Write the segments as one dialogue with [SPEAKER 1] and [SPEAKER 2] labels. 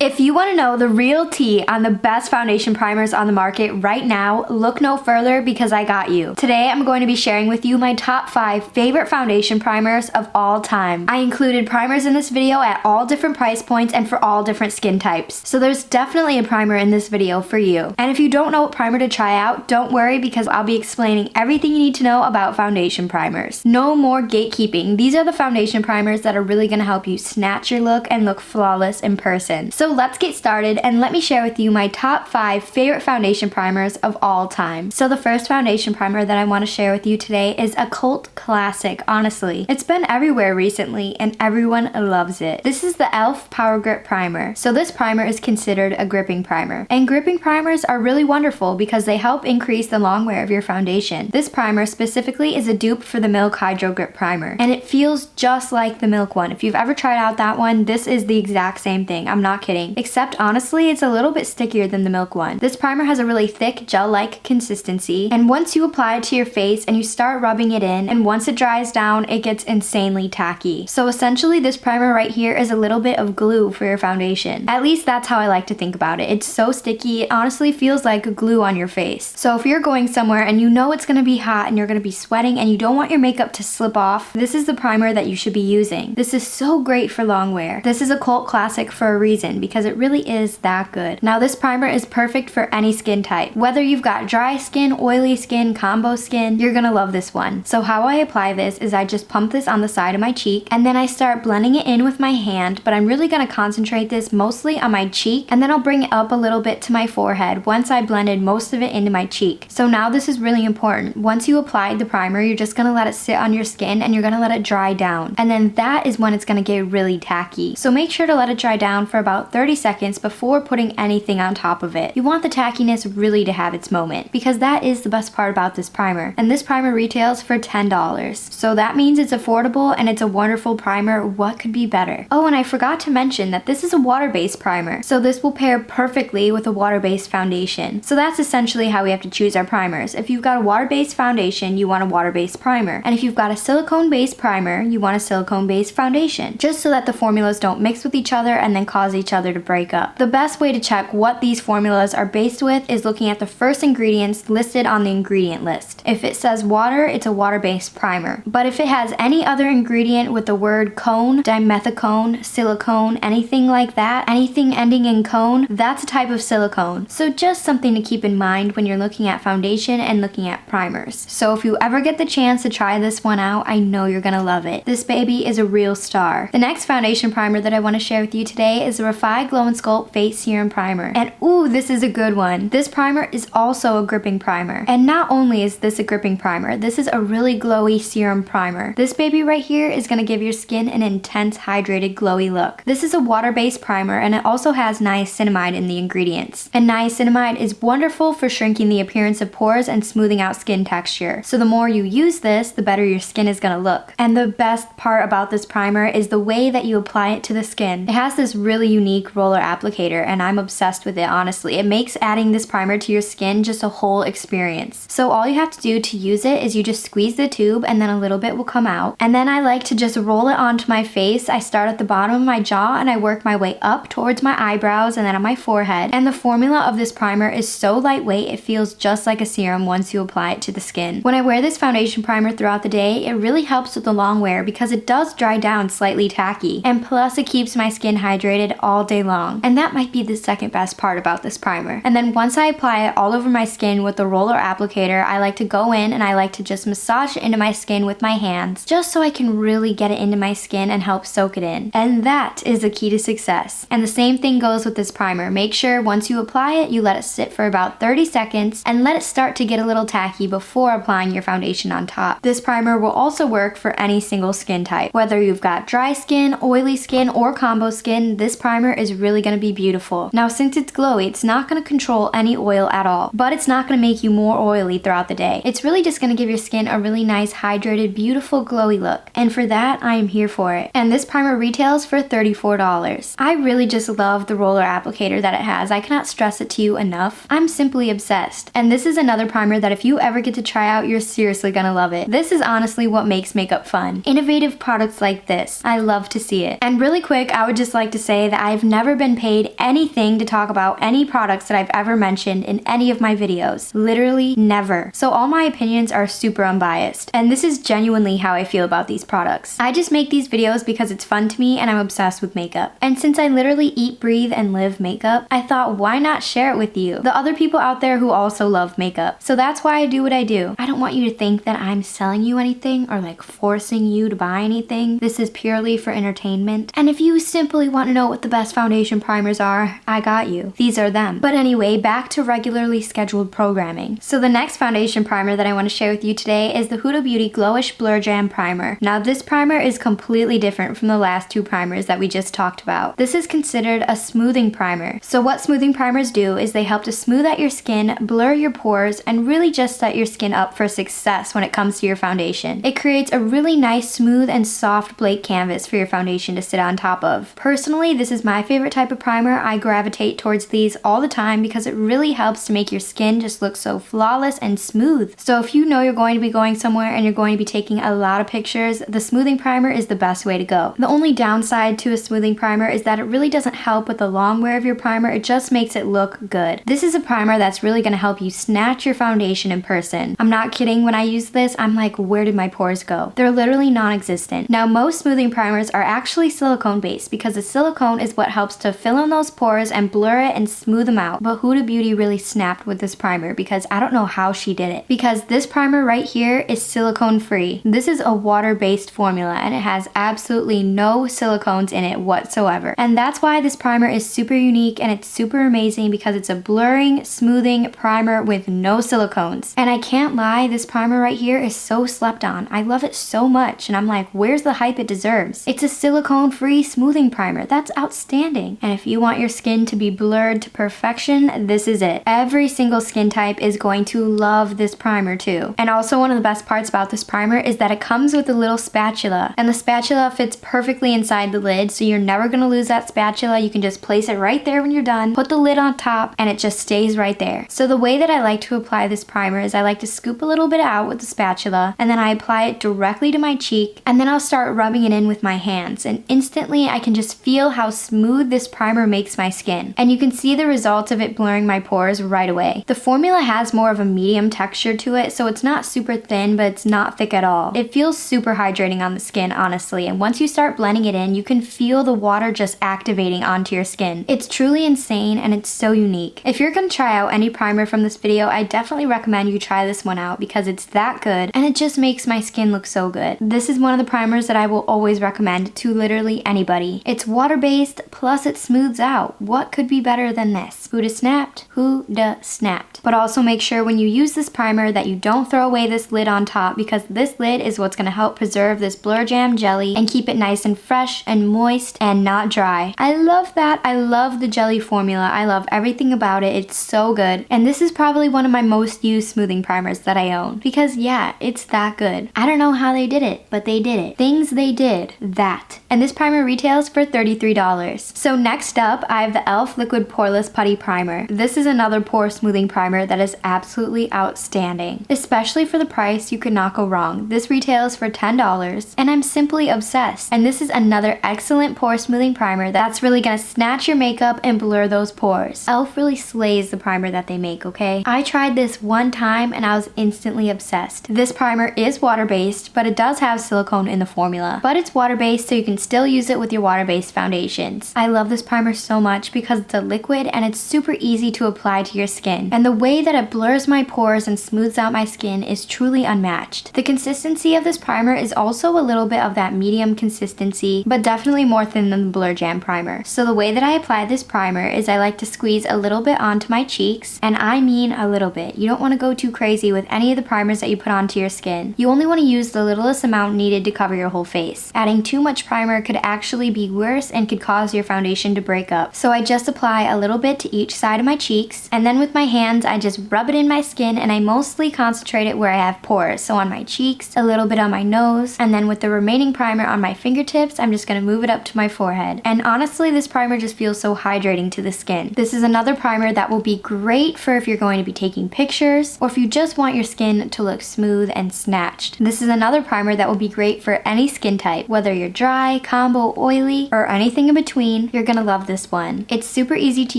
[SPEAKER 1] If you want to know the real tea on the best foundation primers on the market right now, look no further because I got you. Today I'm going to be sharing with you my top 5 favorite foundation primers of all time. I included primers in this video at all different price points and for all different skin types. So there's definitely a primer in this video for you. And if you don't know what primer to try out, don't worry because I'll be explaining everything you need to know about foundation primers. No more gatekeeping. These are the foundation primers that are really going to help you snatch your look and look flawless in person. So let's get started and let me share with you my top 5 favorite foundation primers of all time. So the first foundation primer that I want to share with you today is a cult classic, honestly. It's been everywhere recently and everyone loves it. This is the e.l.f. Power Grip Primer. So this primer is considered a gripping primer. And gripping primers are really wonderful because they help increase the long wear of your foundation. This primer specifically is a dupe for the Milk Hydro Grip Primer. And it feels just like the Milk one. If you've ever tried out that one, this is the exact same thing. I'm not kidding. Except honestly, it's a little bit stickier than the Milk one. This primer has a really thick gel-like consistency, and once you apply it to your face and you start rubbing it in, and once it dries down, it gets insanely tacky. So essentially, this primer right here is a little bit of glue for your foundation. At least that's how I like to think about it. It's so sticky, it honestly feels like glue on your face. So if you're going somewhere and you know it's gonna be hot and you're gonna be sweating and you don't want your makeup to slip off, this is the primer that you should be using. This is so great for long wear. This is a cult classic for a reason because it really is that good. Now this primer is perfect for any skin type. Whether you've got dry skin, oily skin, combo skin, you're gonna love this one. So how I apply this is I just pump this on the side of my cheek and then I start blending it in with my hand, but I'm really gonna concentrate this mostly on my cheek and then I'll bring it up a little bit to my forehead once I blended most of it into my cheek. So now this is really important. Once you applied the primer, you're just gonna let it sit on your skin and you're gonna let it dry down. And then that is when it's gonna get really tacky. So make sure to let it dry down for about 30 seconds before putting anything on top of it. You want the tackiness really to have its moment because that is the best part about this primer. And this primer retails for $10. So that means it's affordable and it's a wonderful primer. What could be better? Oh, and I forgot to mention that this is a water-based primer. So this will pair perfectly with a water-based foundation. So that's essentially how we have to choose our primers. If you've got a water-based foundation, you want a water-based primer. And if you've got a silicone-based primer, you want a silicone-based foundation. Just so that the formulas don't mix with each other and then cause each other to break up. The best way to check what these formulas are based with is looking at the first ingredients listed on the ingredient list. If it says water, it's a water-based primer. But if it has any other ingredient with the word cone, dimethicone, silicone, anything like that, anything ending in cone, that's a type of silicone. So just something to keep in mind when you're looking at foundation and looking at primers. So if you ever get the chance to try this one out, I know you're gonna love it. This baby is a real star. The next foundation primer that I want to share with you today is the REFY Glow and Sculpt Face Serum Primer. And ooh, this is a good one. This primer is also a gripping primer. And not only is this a gripping primer, this is a really glowy serum primer. This baby right here is going to give your skin an intense, hydrated, glowy look. This is a water-based primer and it also has niacinamide in the ingredients. And niacinamide is wonderful for shrinking the appearance of pores and smoothing out skin texture. So the more you use this, the better your skin is going to look. And the best part about this primer is the way that you apply it to the skin. It has this really unique roller applicator and I'm obsessed with it, honestly. It makes adding this primer to your skin just a whole experience. So all you have to do to use it is you just squeeze the tube and then a little bit will come out. And then I like to just roll it onto my face. I start at the bottom of my jaw and I work my way up towards my eyebrows and then on my forehead. And the formula of this primer is so lightweight, it feels just like a serum once you apply it to the skin. When I wear this foundation primer throughout the day, it really helps with the long wear because it does dry down slightly tacky. And plus it keeps my skin hydrated all day long. And that might be the second best part about this primer. And then once I apply it all over my skin with the roller applicator, I like to go in and I like to just massage it into my skin with my hands just so I can really get it into my skin and help soak it in. And that is the key to success. And the same thing goes with this primer. Make sure once you apply it, you let it sit for about 30 seconds and let it start to get a little tacky before applying your foundation on top. This primer will also work for any single skin type. Whether you've got dry skin, oily skin, or combo skin, this primer is really going to be beautiful. Now since it's glowy, it's not going to control any oil at all, but it's not going to make you more oily throughout the day. It's really just going to give your skin a really nice, hydrated, beautiful, glowy look. And for that, I am here for it. And this primer retails for $34. I really just love the roller applicator that it has. I cannot stress it to you enough. I'm simply obsessed. And this is another primer that if you ever get to try out, you're seriously gonna love it. This is honestly what makes makeup fun. Innovative products like this. I love to see it. And really quick, I would just like to say that I've never been paid anything to talk about any products that I've ever mentioned in any of my videos. Literally never. So all my opinions are super unbiased. And this is genuinely how I feel about these products. I just make these videos because it's fun to me and I'm obsessed with makeup. And since I literally eat, breathe, and live makeup, I thought, why not share it with you, the other people out there who also love makeup. So that's why I do what I do. I don't want you to think that I'm selling you anything or like forcing you to buy anything. This is purely for entertainment. And if you simply want to know what the best foundation primers are, I got you. These are them. But anyway, back to regularly scheduled programming. So the next foundation primer that I want to share with you today is the Huda Beauty Glowish Blur Jam Primer. Now this primer is completely different from the last two primers that we just talked about. This is considered a smoothing primer. So what smoothing primers do is they help to smooth out your skin, blur your pores, and really just set your skin up for success when it comes to your foundation. It creates a really nice, smooth, and soft blank canvas for your foundation to sit on top of. Personally, this is my favorite type of primer. I gravitate towards these all the time because it really helps to make your skin just look so flawless and smooth. So if you know you're going to be going somewhere and you're going to be taking a lot of pictures, the smoothing primer is the best way to go. The only downside to a smoothing primer is that it really doesn't help with the long wear of your primer. It just makes it look good. This is a primer that's really going to help you snatch your foundation in person. I'm not kidding. When I use this, I'm like, where did my pores go? They're literally non-existent. Now, most smoothing primers are actually silicone based because the silicone is what helps to fill in those pores and blur it and smooth them out. But Huda Beauty really snapped with this primer because I don't know how she did it. Because this primer right here is silicone free. This is a water-based formula and it has absolutely no silicones in it whatsoever. And that's why this primer is super unique and it's super amazing because it's a blurring, smoothing primer with no silicones. And I can't lie, this primer right here is so slept on. I love it so much and I'm like, where's the hype it deserves? It's a silicone-free smoothing primer. That's outstanding. And if you want your skin to be blurred to perfection, this is it. Every single skin type is going to love this primer too. And also one of the best parts about this primer is that it comes with a little spatula. And the spatula fits perfectly inside the lid, so you're never going to lose that spatula. You can just place it right there when you're done, put the lid on top, and it just stays right there. So the way that I like to apply this primer is I like to scoop a little bit out with the spatula, and then I apply it directly to my cheek, and then I'll start rubbing it in with my hands, and instantly I can just feel how smooth this primer makes my skin. And you can see the results of it blurring my pores right away. The formula has more of a medium texture to it, so it's not super thin, but it's not thick at all. It feels super hydrating on the skin, honestly, and once you start blending it in, you can feel the water just activating onto your skin. It's truly insane and it's so unique. If you're gonna try out any primer from this video, I definitely recommend you try this one out because it's that good and it just makes my skin look so good. This is one of the primers that I will always recommend to literally anybody. It's water-based, plus it smooths out. What could be better than this? Huda snapped. Huda snapped. But also make sure when you use this primer that you don't throw away this lid on top because this lid is what's gonna help preserve this Blur Jam jelly and keep it nice and fresh and moist and not dry. I love that. I love the jelly formula. I love everything about it. It's so good. And this is probably one of my most used smoothing primers that I own because yeah, it's that good. I don't know how they did it, but they did it. Things they did. That. And this primer retails for $33. So next up, I have the e.l.f. Liquid Poreless Putty Primer. This is another pore smoothing primer that is absolutely outstanding. Especially for the price, you could not go wrong. This retails for $10 and I'm simply obsessed. And this is another excellent pore smoothing primer that's really gonna snatch your makeup and blur those pores. e.l.f. really slays the primer that they make, okay? I tried this one time and I was instantly obsessed. This primer is water-based, but it does have silicone in the formula. But it's water-based, so you can still use it with your water-based foundations. I love this primer so much because it's a liquid and it's super easy to apply to your skin. And the way that it blurs my pores and smooths out my skin is truly unmatched. The consistency of this primer is also a little bit of that medium consistency, but definitely more thin than the Blur Jam primer. So the way that I apply this primer is I like to squeeze a little bit onto my cheeks, and I mean a little bit. You don't want to go too crazy with any of the primers that you put onto your skin. You only want to use the littlest amount needed to cover your whole face. Adding too much primer could actually be worse and could cause your foundation to break up. So I just apply a little bit to each side of my cheeks, and then with my hands I just rub it in my skin, and I mostly concentrate it where I have pores. So on my cheeks, a little bit on my nose, and then with the remaining primer on my fingertips, I'm just gonna move it up to my forehead. And honestly, this primer just feels so hydrating to the skin. This is another primer that will be great for if you're going to be taking pictures or if you just want your skin to look smooth and snatched. This is another primer that will be great for any skin type, whether you're dry, combo, oily, or anything in between. routine, you're gonna love this one. It's super easy to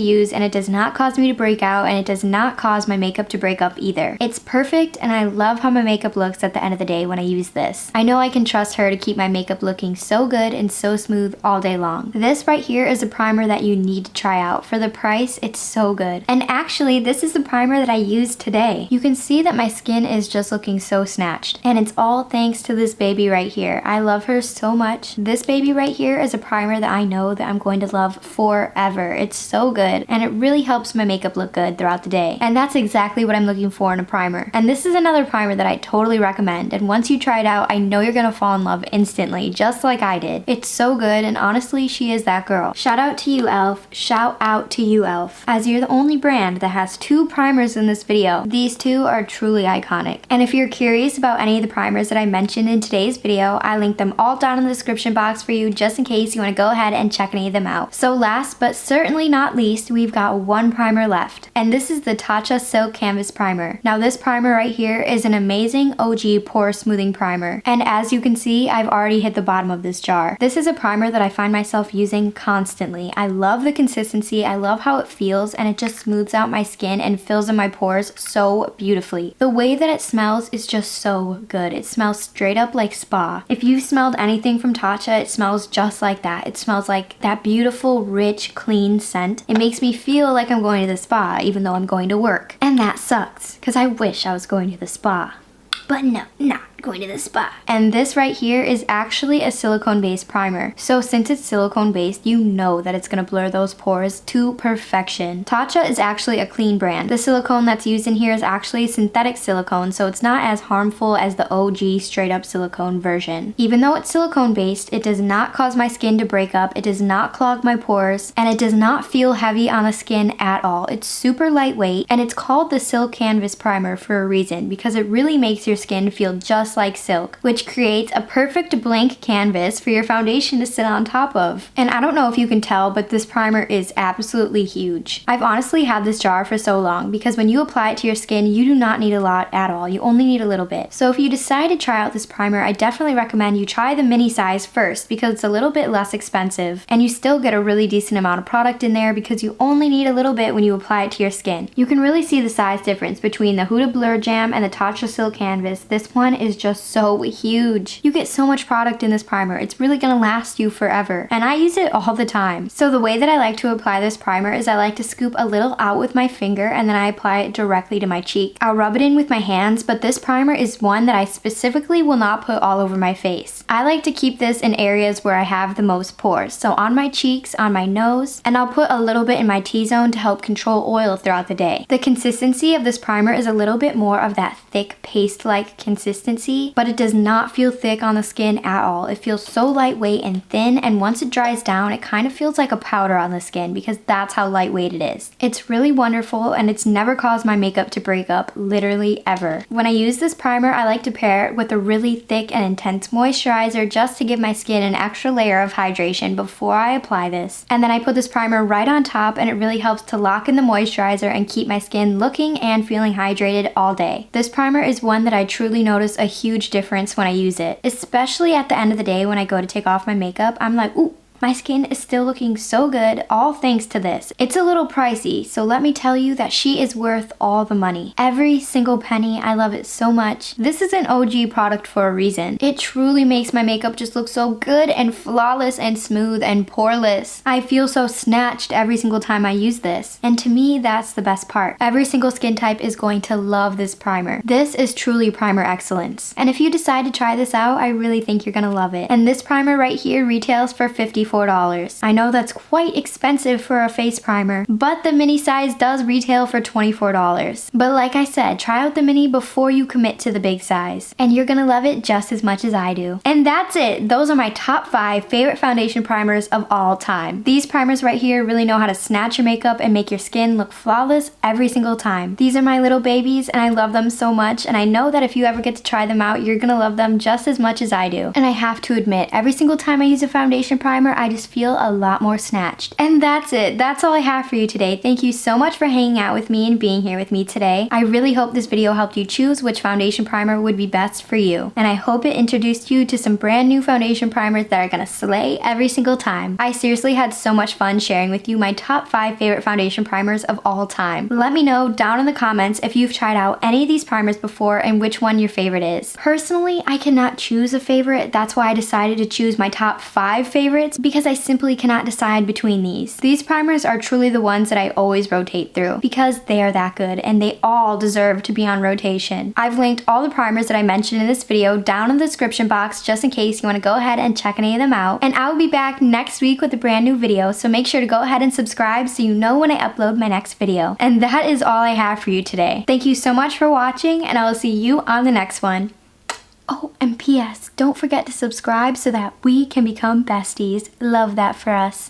[SPEAKER 1] use and it does not cause me to break out, and it does not cause my makeup to break up either. It's perfect, and I love how my makeup looks at the end of the day when I use this. I know I can trust her to keep my makeup looking so good and so smooth all day long. This right here is a primer that you need to try out. For the price, it's so good. And actually, this is the primer that I used today. You can see that my skin is just looking so snatched, and it's all thanks to this baby right here. I love her so much. This baby right here is a primer that I know that I'm going to love forever. It's so good, and it really helps my makeup look good throughout the day. And that's exactly what I'm looking for in a primer. And this is another primer that I totally recommend, and once you try it out, I know you're gonna fall in love instantly, just like I did. It's so good, and honestly, she is that girl. Shout out to you, e.l.f. Shout out to you, e.l.f. As you're the only brand that has 2 primers in this video. These 2 are truly iconic. And if you're curious about any of the primers that I mentioned in today's video, I linked them all down in the description box for you, just in case you want to go ahead and check any of them out. So last but certainly not least, we've got one primer left, and this is the Tatcha Silk Canvas Primer. Now this primer right here is an amazing OG pore smoothing primer, and as you can see, I've already hit the bottom of this jar. This is a primer that I find myself using constantly. I love the consistency, I love how it feels, and it just smooths out my skin and fills in my pores so beautifully. The way that it smells is just so good. It smells straight up like spa. If you've smelled anything from Tatcha, it smells just like that. It smells like that beautiful, rich, clean scent. It makes me feel like I'm going to the spa, even though I'm going to work. And that sucks, because I wish I was going to the spa. But no, not going to the spa. And this right here is actually a silicone based primer. So since it's silicone based, you know that it's gonna blur those pores to perfection. Tatcha is actually a clean brand. The silicone that's used in here is actually synthetic silicone, so it's not as harmful as the OG straight up silicone version. Even though it's silicone based, it does not cause my skin to break up, it does not clog my pores, and it does not feel heavy on the skin at all. It's super lightweight, and it's called the Silk Canvas Primer for a reason, because it really makes your skin feel just like silk, which creates a perfect blank canvas for your foundation to sit on top of. And I don't know if you can tell, but this primer is absolutely huge. I've honestly had this jar for so long because when you apply it to your skin, you do not need a lot at all. You only need a little bit. So if you decide to try out this primer, I definitely recommend you try the mini size first because it's a little bit less expensive and you still get a really decent amount of product in there because you only need a little bit when you apply it to your skin. You can really see the size difference between the HUDA Blur Jam and the Tatcha Silk Canvas. This one is just so huge. You get so much product in this primer. It's really gonna last you forever. And I use it all the time. So the way that I like to apply this primer is I like to scoop a little out with my finger and then I apply it directly to my cheek. I'll rub it in with my hands, but this primer is one that I specifically will not put all over my face. I like to keep this in areas where I have the most pores. So on my cheeks, on my nose, and I'll put a little bit in my T-zone to help control oil throughout the day. The consistency of this primer is a little bit more of that thick paste-like consistency, but it does not feel thick on the skin at all. It feels so lightweight and thin, and once it dries down, it kind of feels like a powder on the skin because that's how lightweight it is. It's really wonderful and it's never caused my makeup to break up, literally ever. When I use this primer, I like to pair it with a really thick and intense moisturizer just to give my skin an extra layer of hydration before I apply this. And then I put this primer right on top and it really helps to lock in the moisturizer and keep my skin looking and feeling hydrated all day. This primer is one that I truly notice a huge difference when I use it, especially at the end of the day when I go to take off my makeup. I'm like, ooh, my skin is still looking so good, all thanks to this. It's a little pricey, so let me tell you that she is worth all the money. Every single penny, I love it so much. This is an OG product for a reason. It truly makes my makeup just look so good and flawless and smooth and poreless. I feel so snatched every single time I use this. And to me, that's the best part. Every single skin type is going to love this primer. This is truly primer excellence. And if you decide to try this out, I really think you're gonna love it. And this primer right here retails for $54. I know that's quite expensive for a face primer, but the mini size does retail for $24. But like I said, try out the mini before you commit to the big size, and you're gonna love it just as much as I do. And that's it. Those are my top 5 favorite foundation primers of all time. These primers right here really know how to snatch your makeup and make your skin look flawless every single time. These are my little babies and I love them so much, and I know that if you ever get to try them out, you're gonna love them just as much as I do. And I have to admit, every single time I use a foundation primer, I just feel a lot more snatched. And that's it. That's all I have for you today. Thank you so much for hanging out with me and being here with me today. I really hope this video helped you choose which foundation primer would be best for you. And I hope it introduced you to some brand new foundation primers that are gonna slay every single time. I seriously had so much fun sharing with you my top 5 favorite foundation primers of all time. Let me know down in the comments if you've tried out any of these primers before and which one your favorite is. Personally, I cannot choose a favorite. That's why I decided to choose my top 5 favorites, because I simply cannot decide between these. These primers are truly the ones that I always rotate through because they are that good and they all deserve to be on rotation. I've linked all the primers that I mentioned in this video down in the description box just in case you want to go ahead and check any of them out. And I will be back next week with a brand new video, so make sure to go ahead and subscribe so you know when I upload my next video. And that is all I have for you today. Thank you so much for watching, and I will see you on the next one. Oh, and P.S. don't forget to subscribe so that we can become besties. Love that for us.